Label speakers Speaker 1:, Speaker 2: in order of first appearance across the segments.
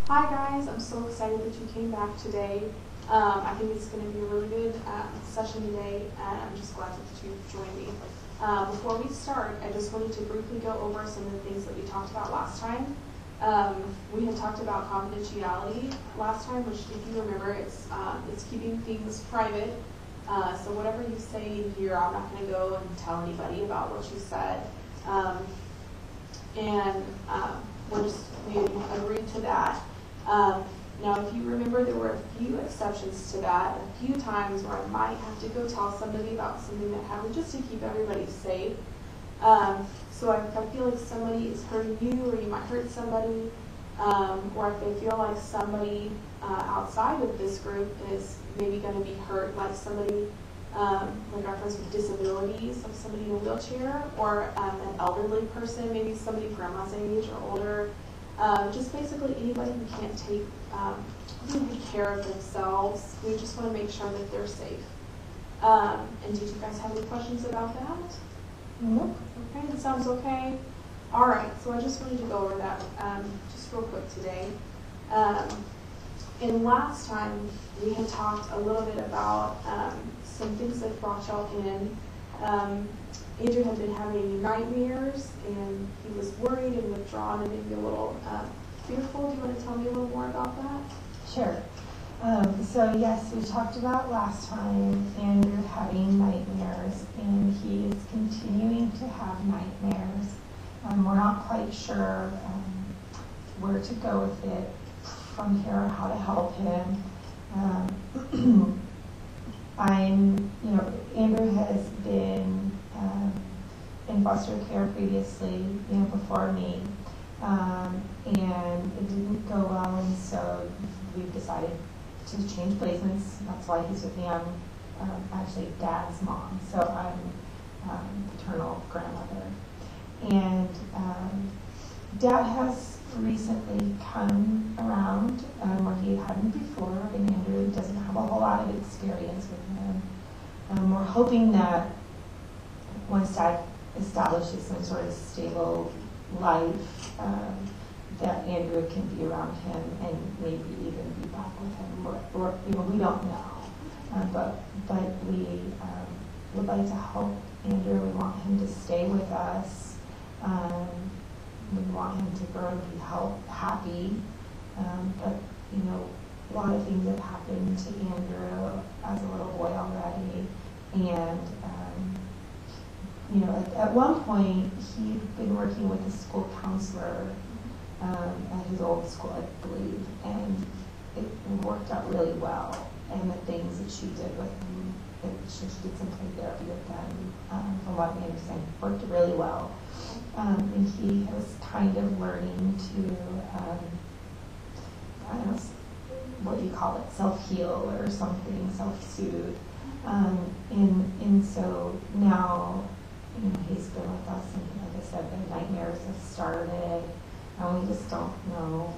Speaker 1: Hi guys, I'm so excited that you came back today. I think it's going to be a really good session today, and I'm just glad that you joined me. Before we start, I just wanted to briefly go over some of the things that we talked about last time. We had talked about confidentiality last time, which, if you remember, it's keeping things private. So whatever you say in here, I'm not going to go and tell anybody about what you said. We agreed to that. Now, if you remember, there were a few exceptions to that, a few times where I might have to go tell somebody about something that happened just to keep everybody safe. So if I feel like somebody is hurting you, or you might hurt somebody, or if they feel like somebody outside of this group is maybe going to be hurt, like somebody, like our friends with disabilities, like somebody in a wheelchair, or an elderly person, maybe somebody grandma's age or older, just basically anybody who can't take good care of themselves. We just want to make sure that they're safe. And did you guys have any questions about that?
Speaker 2: Nope.
Speaker 1: Okay, that sounds okay. All right, so I just wanted to go over that just real quick today. And last time we had talked a little bit about some things that brought y'all in. Andrew had been having nightmares, and he was worried and withdrawn and maybe a little fearful. Do you want to tell me a little more about that?
Speaker 2: Sure. So yes, we talked about last time Andrew having nightmares, and he is continuing to have nightmares. We're not quite sure where to go with it from here, how to help him. Andrew has been in foster care previously, before me, and it didn't go well, and so we've decided to change placements. That's why he's with me. I'm actually Dad's mom, so I'm paternal grandmother. And Dad has recently come around where he hadn't before, and Andrew doesn't have a whole lot of experience with him. We're hoping that once Dad establishes some sort of stable life, that Andrew can be around him and maybe even be back with him. Or we don't know, but we would like to help Andrew. We want him to stay with us. We want him to grow and be happy. But a lot of things have happened to Andrew as a little boy already, and at one point he'd been working with a school counselor at his old school, I believe, and it worked out really well. And the things that she did with him, she did some play therapy with them, from what I understand, worked really well. And he was kind of learning to, I don't know, what do you call it, self-heal or something, self-soothe. And so now, he's been with us, and like I said, the nightmares have started, and we just don't know.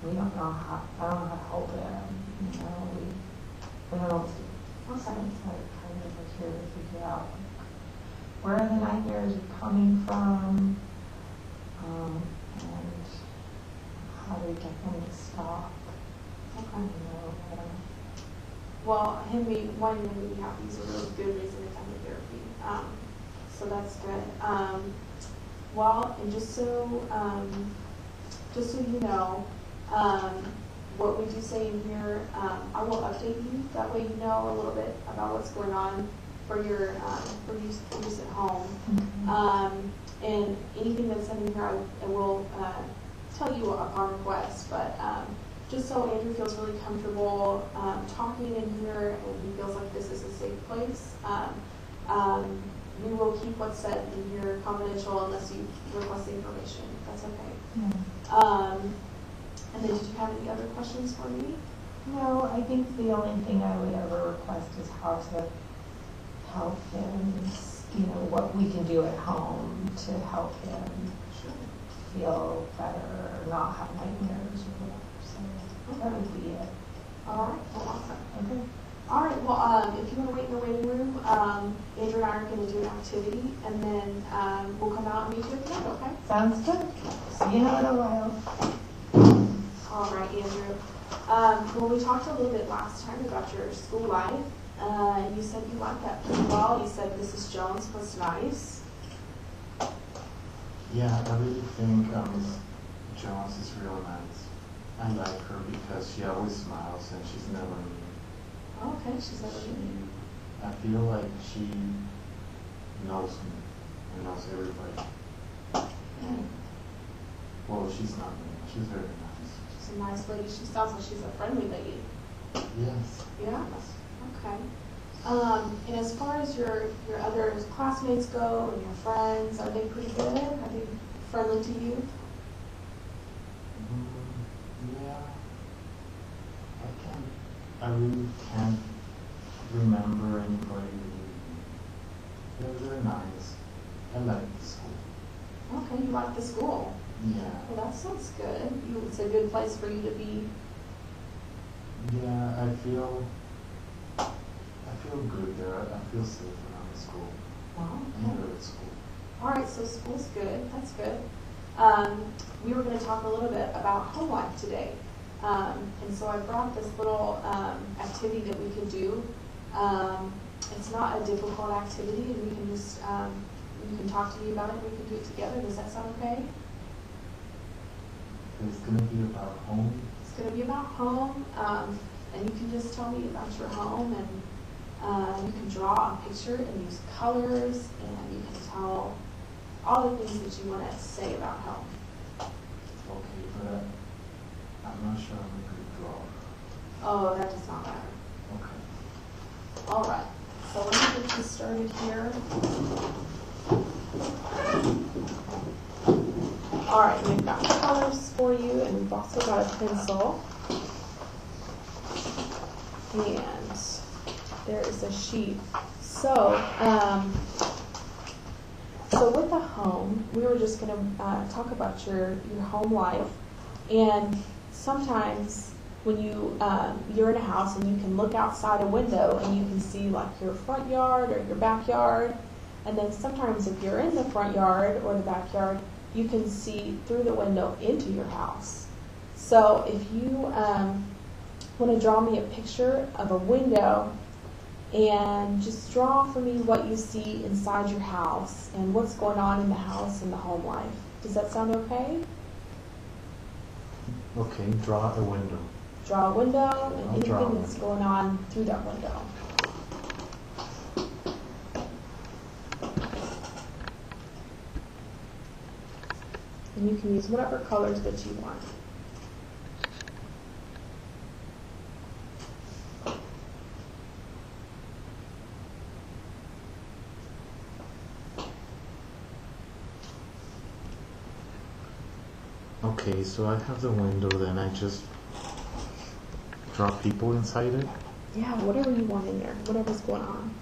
Speaker 2: We don't know how. I don't know how to help him. We don't know what to do. Okay. So it's kind of here to figure out where the nightmares are coming from, and how do we get them to stop.
Speaker 1: Okay.
Speaker 2: I don't know.
Speaker 1: Well, him wanting him to be happy is a really good reason to come to therapy. So that's good. And just so you know, what we do say in here, I will update you. That way you know a little bit about what's going on for your for use at home.
Speaker 2: Mm-hmm.
Speaker 1: And anything that's said in here, I will tell you upon request. But just so Andrew feels really comfortable talking in here, and he feels like this is a safe place, we will keep what's said in here confidential unless you request the information. That's okay.
Speaker 2: Yeah.
Speaker 1: And then did you have any other questions for me?
Speaker 2: No, I think the only thing I would ever request is how to help him, what we can do at home to help him feel better or not have nightmares or whatever. So that would be it.
Speaker 1: All right. Well, awesome.
Speaker 2: Okay.
Speaker 1: All right. Well, if you want to wait in the waiting room, Andrew and I are going to do an activity, and then we'll come out and meet you at the end, okay?
Speaker 2: Sounds good. See you in a little while.
Speaker 1: All right. Andrew. When we talked a little bit last time about your school life, you said you liked that pretty well. You said Mrs. Jones was nice.
Speaker 3: Yeah, I really think Miss Jones is real nice. I like her because she always smiles and she's never mean.
Speaker 1: Okay, she's never mean.
Speaker 3: I feel like she knows me and knows everybody.
Speaker 1: Okay.
Speaker 3: Well, she's not mean. She's very nice.
Speaker 1: She's a nice lady. She sounds like she's a friendly lady.
Speaker 3: Yes.
Speaker 1: Yeah?
Speaker 3: Yes.
Speaker 1: Okay. And as far as your other classmates go and your friends, are they pretty good? Are they friendly to you?
Speaker 3: Yeah. I really can't remember anybody. They're nice. I like the school.
Speaker 1: Okay, you like the school.
Speaker 3: Yeah.
Speaker 1: Well, that sounds good. It's a good place for you to be.
Speaker 3: Yeah, I feel good there. I feel safe around the school.
Speaker 1: Wow.
Speaker 3: I enjoy the school.
Speaker 1: All right, so school's good. That's good. We were going to talk a little bit about home life today. And so I brought this little activity that we can do. It's not a difficult activity, and we can just, you can talk to me about it, and we can do it together. Does that sound okay?
Speaker 3: It's going to be about home.
Speaker 1: It's going to be about home, and you can just tell me about your home, and you can draw a picture and use colors, and you can tell all the things that you want to say about home.
Speaker 3: Okay, but I'm not sure I'm a good drawer.
Speaker 1: Oh, that does not matter.
Speaker 3: Okay.
Speaker 1: All right, so let me get you started here. All right, we've got colors for you, and we've also got a pencil. And there is a sheet. So with the home, we were just going to talk about your home life. And sometimes when you're in a house and you can look outside a window and you can see like your front yard or your backyard. And then sometimes if you're in the front yard or the backyard, you can see through the window into your house. So if you want to draw me a picture of a window, and just draw for me what you see inside your house and what's going on in the house and the home life. Does that sound okay?
Speaker 3: Okay, draw a window.
Speaker 1: Draw a window and
Speaker 3: I'll draw a
Speaker 1: anything that's
Speaker 3: window.
Speaker 1: going on through that window. And you can use whatever colors that you want.
Speaker 3: Okay, so I have the window, then I just draw people inside it.
Speaker 1: Yeah, whatever you want in there, whatever's going on.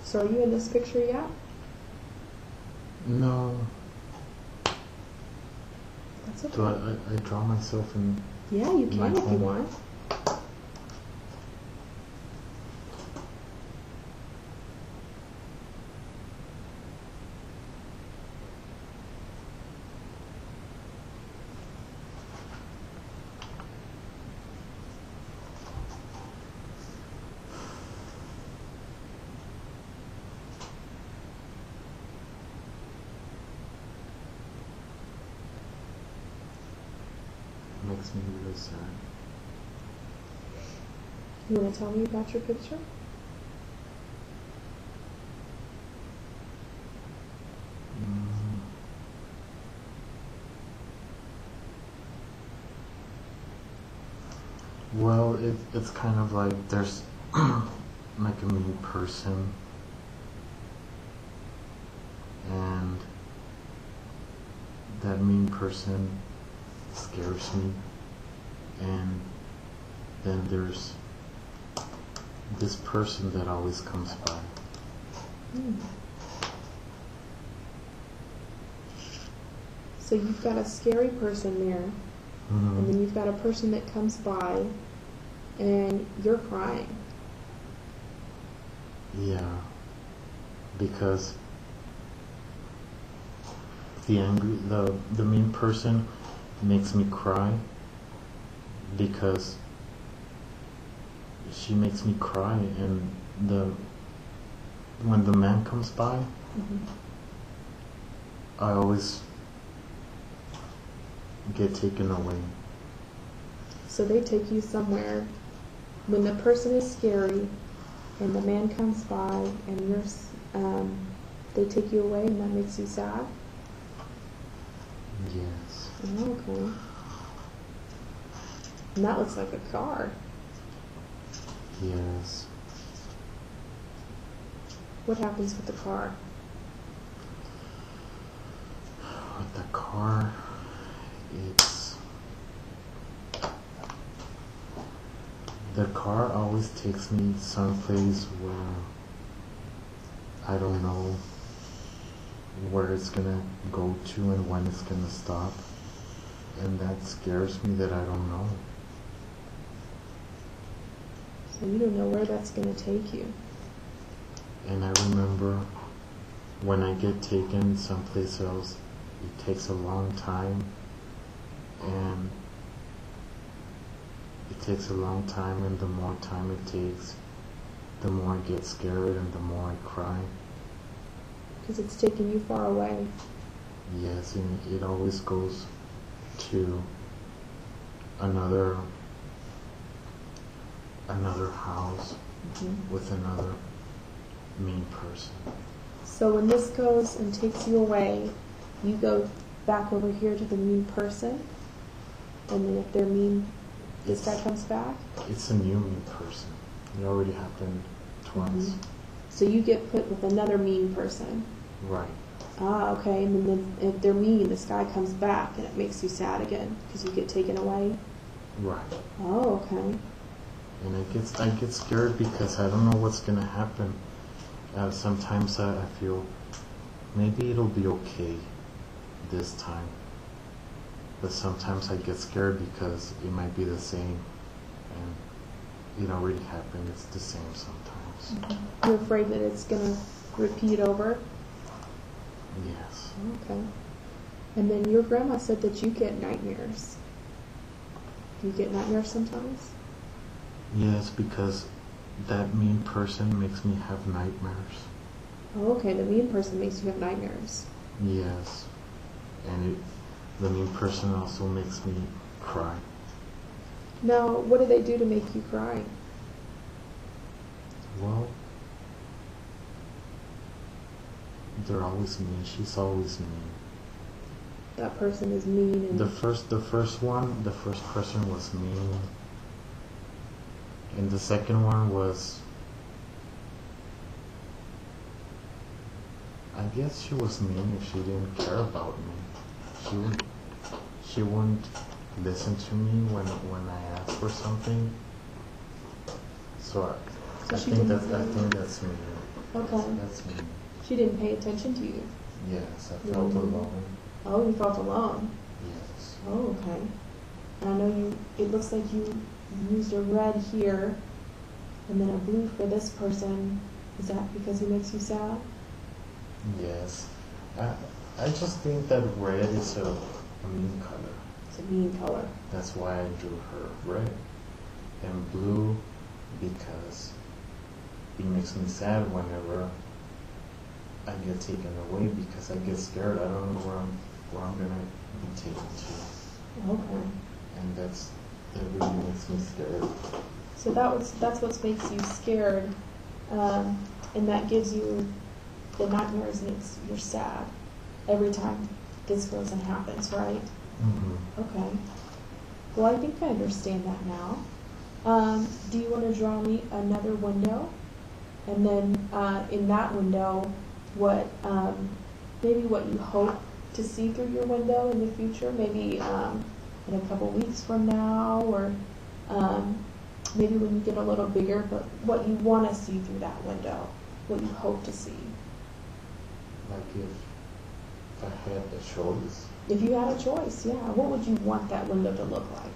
Speaker 1: So are you in this picture yet?
Speaker 3: No.
Speaker 1: That's okay.
Speaker 3: Do I draw myself in?
Speaker 1: Yeah, you
Speaker 3: My
Speaker 1: can if you
Speaker 3: home.
Speaker 1: want.
Speaker 3: makes me really sad.
Speaker 1: You want to tell me about your picture?
Speaker 3: Mm. Well, it's kind of like there's like a mean person, and that mean person scares me, and then there's this person that always comes by.
Speaker 1: So you've got a scary person there, and then you've got a person that comes by, and you're crying.
Speaker 3: Yeah, because the mean person makes me cry because she makes me cry, and when the man comes by, I always get taken away.
Speaker 1: So they take you somewhere when the person is scary, and the man comes by, and they take you away, and that makes you sad.
Speaker 3: Yes.
Speaker 1: Oh, okay. And that looks like a car.
Speaker 3: Yes.
Speaker 1: What happens with the car?
Speaker 3: With the car, the car always takes me someplace where I don't know where it's gonna go to and when it's gonna stop, and that scares me that I don't know.
Speaker 1: So you don't know where that's going to take you.
Speaker 3: And I remember when I get taken someplace else, it takes a long time, and and the more time it takes, the more I get scared and the more I cry.
Speaker 1: Because it's taking you far away.
Speaker 3: Yes, and it always goes to another house with another mean person.
Speaker 1: So when this goes and takes you away, you go back over here to the mean person, and then if they're mean, this guy comes back?
Speaker 3: It's a new mean person. It already happened twice.
Speaker 1: So you get put with another mean person.
Speaker 3: Right.
Speaker 1: Ah, okay. And then if they're mean, this guy comes back, and it makes you sad again because you get taken away.
Speaker 3: Right.
Speaker 1: Oh, okay.
Speaker 3: And I get scared because I don't know what's gonna happen. Sometimes I feel maybe it'll be okay this time, but sometimes I get scared because it might be the same, and it already happened. It's the same sometimes.
Speaker 1: You're afraid that it's gonna repeat over.
Speaker 3: Yes.
Speaker 1: Okay. And then your grandma said that you get nightmares. Do you get nightmares sometimes?
Speaker 3: Yes, because that mean person makes me have nightmares.
Speaker 1: Oh, okay. The mean person makes you have nightmares.
Speaker 3: Yes. And the mean person also makes me cry.
Speaker 1: Now, what do they do to make you cry?
Speaker 3: Well, they're always mean. She's always mean.
Speaker 1: That person is mean and
Speaker 3: The first person was mean, and the second one was, I guess she was mean if she didn't care about me. She wouldn't listen to me when I asked for something. So I
Speaker 1: she
Speaker 3: think
Speaker 1: didn't
Speaker 3: that's mean.
Speaker 1: Okay.
Speaker 3: That's mean.
Speaker 1: She didn't pay attention to you.
Speaker 3: Yes, I felt alone.
Speaker 1: Oh, you felt alone.
Speaker 3: Yes.
Speaker 1: Oh, okay. And I know it looks like you used a red here and then a blue for this person. Is that because he makes you sad?
Speaker 3: Yes. I just think that red is a mean color.
Speaker 1: It's a mean color.
Speaker 3: That's why I drew her red. And blue because it makes me sad whenever I get taken away because I get scared. I don't know where I'm gonna be taken to.
Speaker 1: Okay.
Speaker 3: And that really makes me scared.
Speaker 1: So that's what makes you scared, and that gives you the nightmares, and you're sad every time this goes and happens, right?
Speaker 3: Mm-hmm.
Speaker 1: Okay. Well, I think I understand that now. Do you want to draw me another window? And then in that window, what maybe what you hope to see through your window in the future? Maybe in a couple weeks from now, or maybe when you get a little bigger, but what you want to see through that window, what you hope to see.
Speaker 3: Like if I had the choice.
Speaker 1: If you had a choice, yeah, what would you want that window to look like?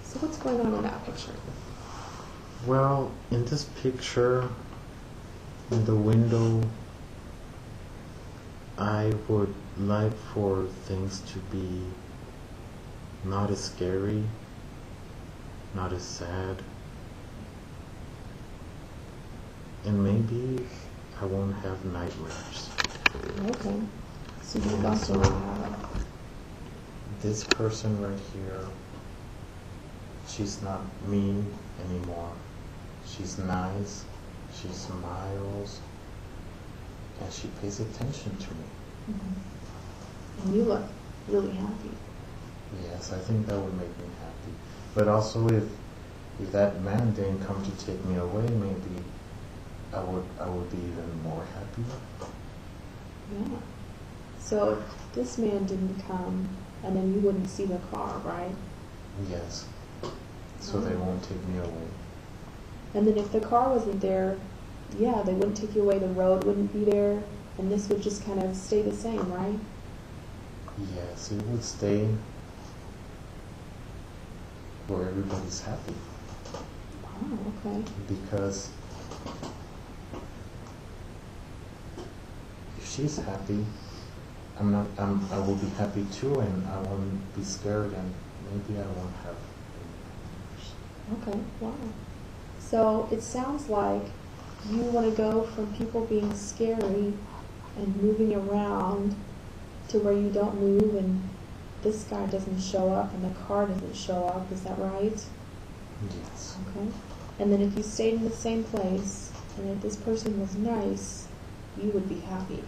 Speaker 1: So what's going on in that picture?
Speaker 3: Well, in this picture, in the window, I would like for things to be not as scary, not as sad, and maybe I won't have nightmares.
Speaker 1: Okay. So you
Speaker 3: Yeah,
Speaker 1: also
Speaker 3: so-
Speaker 1: have
Speaker 3: This person right here, she's not mean anymore. She's nice, she smiles, and she pays attention to me.
Speaker 1: and you look really happy.
Speaker 3: Yes, I think that would make me happy. But also if that man didn't come to take me away, maybe I would be even more happy.
Speaker 1: Yeah. So if this man didn't come, and then you wouldn't see the car, right?
Speaker 3: Yes. So they won't take me away.
Speaker 1: And then if the car wasn't there, yeah, they wouldn't take you away, the road wouldn't be there, and this would just kind of stay the same, right?
Speaker 3: Yes, it would stay where everybody's happy.
Speaker 1: Oh, okay.
Speaker 3: Because if she's happy, I will be happy too, and I won't be scared, and maybe I won't have.
Speaker 1: Okay, wow. So it sounds like you want to go from people being scary and moving around to where you don't move and this guy doesn't show up and the car doesn't show up. Is that right?
Speaker 3: Yes.
Speaker 1: Okay. And then if you stayed in the same place and if this person was nice, you would be happy.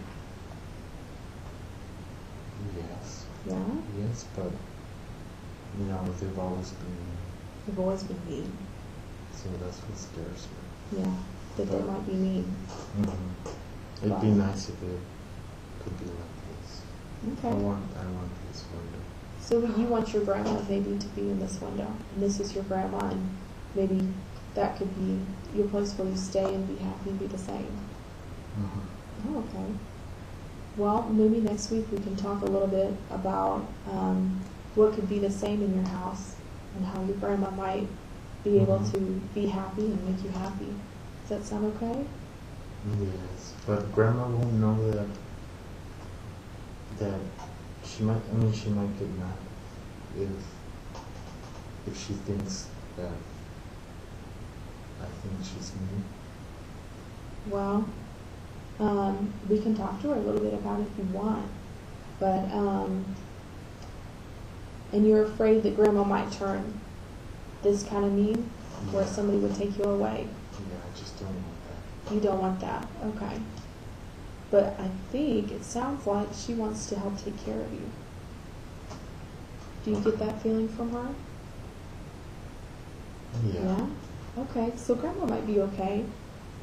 Speaker 3: Yes.
Speaker 1: Yeah?
Speaker 3: Yes, but they've always been,
Speaker 1: You've always been mean.
Speaker 3: so that's what scares me.
Speaker 1: Yeah. That they might be mean.
Speaker 3: Mm-hmm. It'd be
Speaker 1: Wow.
Speaker 3: nice if it could be like this. I
Speaker 1: Okay.
Speaker 3: want this window.
Speaker 1: So you want your grandma maybe to be in this window, and this is your grandma, and maybe that could be your place where you stay and be happy and be the same.
Speaker 3: Mhm.
Speaker 1: Oh, okay. Well, maybe next week we can talk a little bit about what could be the same in your house and how your grandma might be able
Speaker 3: Mhm.
Speaker 1: to be happy and make you happy. Does that sound okay?
Speaker 3: Yes, but grandma won't know that she might. I mean, she might get mad if she thinks that I think she's mean.
Speaker 1: Well, we can talk to her a little bit about it if you want. But, and you're afraid that grandma might turn this kind of mean, where
Speaker 3: Yeah.
Speaker 1: somebody would take you away.
Speaker 3: Yeah, I just don't want that.
Speaker 1: You don't want that, okay. But I think it sounds like she wants to help take care of you. Do you get that feeling from her?
Speaker 3: Yeah.
Speaker 1: Okay, so grandma might be okay.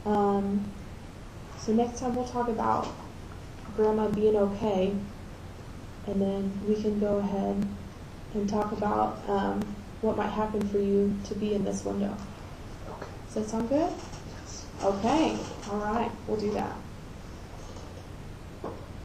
Speaker 1: So next time we'll talk about grandma being okay, and then we can go ahead and talk about what might happen for you to be in this window.
Speaker 3: Okay.
Speaker 1: Does that sound good?
Speaker 3: Yes.
Speaker 1: Okay, all right, we'll do that.